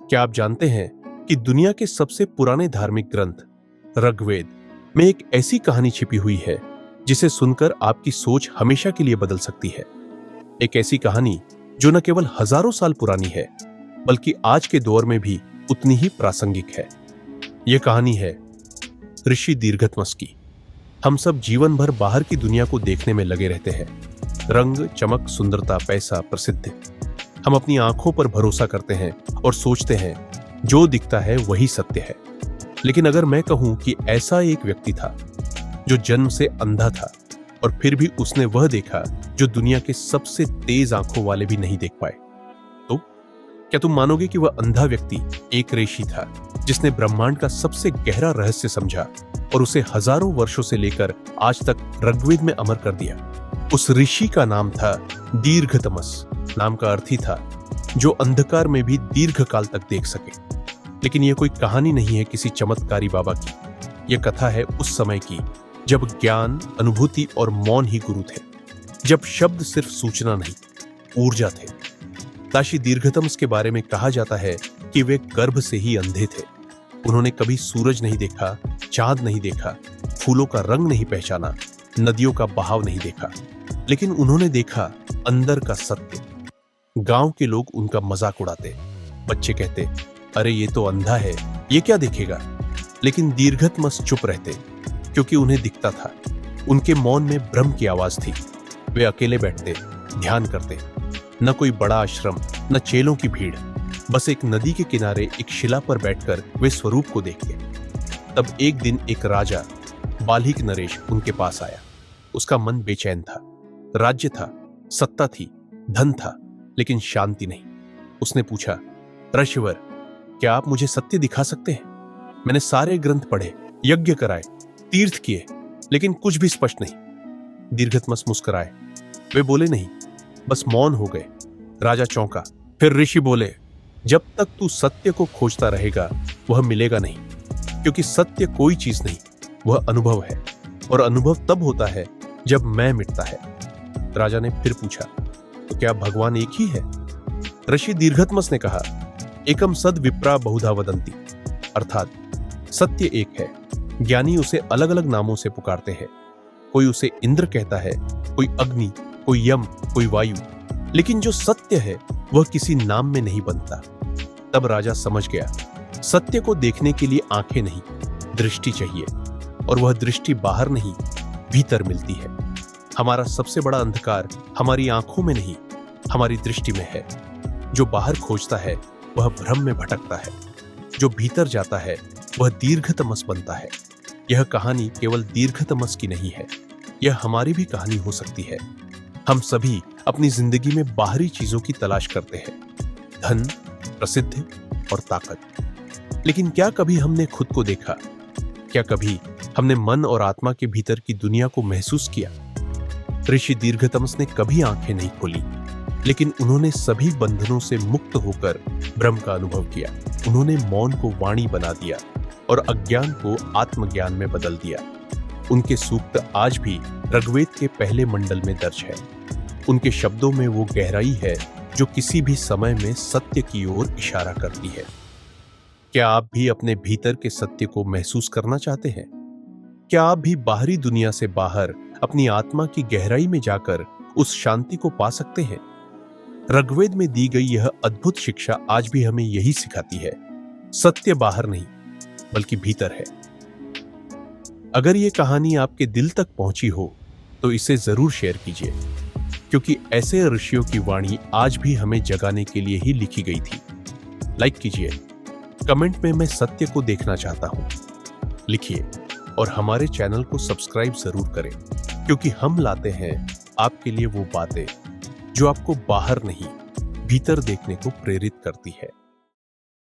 क्या आप जानते हैं कि दुनिया के सबसे पुराने धार्मिक ग्रंथ ऋग्वेद में एक ऐसी कहानी छिपी हुई है जिसे सुनकर आपकी सोच हमेशा के लिए बदल सकती है। एक ऐसी कहानी जो न केवल हजारों साल पुरानी है बल्कि आज के दौर में भी उतनी ही प्रासंगिक है। यह कहानी है ऋषि दीर्घतमस की। हम सब जीवन भर बाहर की दुनिया को देखने में लगे रहते हैं। रंग, चमक, सुंदरता, पैसा, प्रसिद्धि। हम अपनी आंखों पर भरोसा करते हैं और सोचते हैं जो दिखता है वही सत्य है। लेकिन अगर मैं कहूं कि ऐसा एक व्यक्ति था जो जन्म से अंधा था और फिर भी उसने वह देखा जो दुनिया के सबसे तेज आंखों वाले भी नहीं देख पाए, तो क्या तुम मानोगे कि वह अंधा व्यक्ति एक ऋषि था जिसने ब्रह्मांड का सबसे गहरा रहस्य समझा और उसे हजारों वर्षों से लेकर आज तक ऋग्वेद में अमर कर दिया। उस ऋषि का नाम था दीर्घतमस। नाम का अर्थ ही था जो अंधकार में भी दीर्घ काल तक देख सके। लेकिन यह कोई कहानी नहीं है किसी चमत्कारी बाबा की। यह कथा है उस समय की जब ज्ञान, अनुभूति और मौन ही गुरु थे, जब शब्द सिर्फ सूचना नहीं, ऊर्जा थे। ऋषि दीर्घतमस के बारे में कहा जाता है कि वे गर्भ से ही अंधे थे। उन्होंने कभी सूरज नहीं देखा, चांद नहीं देखा, फूलों का रंग नहीं पहचाना, नदियों का बहाव नहीं देखा, लेकिन उन्होंने देखा अंदर का सत्य। गांव के लोग उनका मजाक उड़ाते। बच्चे कहते, अरे ये तो अंधा है, ये क्या देखेगा। लेकिन दीर्घतमस चुप रहते क्योंकि उन्हें दिखता था। उनके मौन में ब्रह्म की आवाज थी। वे अकेले बैठते, ध्यान करते। न कोई बड़ा आश्रम, न चेलों की भीड़, बस एक नदी के किनारे एक शिला पर बैठकर वे स्वरूप को देखते। तब एक दिन एक राजा बाल्हिक नरेश उनके पास आया। उसका मन बेचैन था। राज्य था, सत्ता थी, धन था, लेकिन शांति नहीं। उसने पूछा, ऋषिवर, क्या आप मुझे सत्य दिखा सकते हैं? मैंने सारे ग्रंथ पढ़े, यज्ञ कराए, तीर्थ किए, लेकिन कुछ भी स्पष्ट नहीं। दीर्घतमस मुस्कुराए। वे बोले नहीं, बस मौन हो गए। राजा चौंका। फिर ऋषि बोले, जब तक तू सत्य को खोजता रहेगा वह मिलेगा नहीं, क्योंकि सत्य कोई चीज नहीं, वह अनुभव है, और अनुभव तब होता है जब मैं मिटता है। राजा ने फिर पूछा, तो क्या भगवान एक ही है? ऋषि दीर्घतमस ने कहा, एकम सद विप्रा बहुधा वदंती, अर्थात सत्य एक है। ज्ञानी उसे अलग अलग नामों से पुकारते हैं। कोई उसे इंद्र कहता है, कोई अग्नि, कोई यम, कोई वायु, लेकिन जो सत्य है वह किसी नाम में नहीं बनता। तब राजा समझ गया, सत्य को देखने के लिए आंखें नहीं, दृष्टि चाहिए, और वह दृष्टि बाहर नहीं, भीतर मिलती है। हमारा सबसे बड़ा अंधकार हमारी आंखों में नहीं, हमारी दृष्टि में है। जो बाहर खोजता है वह भ्रम में भटकता है, जो भीतर जाता है वह दीर्घतमस बनता है। यह कहानी केवल दीर्घतमस की नहीं है, यह हमारी भी कहानी हो सकती है। हम सभी अपनी जिंदगी में बाहरी चीजों की तलाश करते हैं, धन, प्रसिद्धि और ताकत। लेकिन क्या कभी हमने खुद को देखा? क्या कभी हमने मन और आत्मा के भीतर की दुनिया को महसूस किया? ऋषि दीर्घतमस ने कभी आंखें नहीं खोली, लेकिन उन्होंने सभी बंधनों से मुक्त होकर ब्रह्म का अनुभव किया। उन्होंने मौन को वाणी बना दिया और अज्ञान को आत्मज्ञान में बदल दिया। उनके सूक्त आज भी ऋग्वेद के पहले मंडल में दर्ज है। उनके शब्दों में वो गहराई है जो किसी भी समय में सत्य की ओर इशारा करती है। क्या आप भी अपने भीतर के सत्य को महसूस करना चाहते हैं? क्या आप भी बाहरी दुनिया से बाहर अपनी आत्मा की गहराई में जाकर उस शांति को पा सकते हैं? ऋग्वेद में दी गई यह अद्भुत शिक्षा आज भी हमें यही सिखाती है, सत्य बाहर नहीं बल्कि भीतर है। अगर यह कहानी आपके दिल तक पहुंची हो तो इसे जरूर शेयर कीजिए, क्योंकि ऐसे ऋषियों की वाणी आज भी हमें जगाने के लिए ही लिखी गई थी। लाइक कीजिए, कमेंट में मैं सत्य को देखना चाहता हूं लिखिए, और हमारे चैनल को सब्सक्राइब जरूर करें, क्योंकि हम लाते हैं आपके लिए वो बातें जो आपको बाहर नहीं, भीतर देखने को प्रेरित करती है।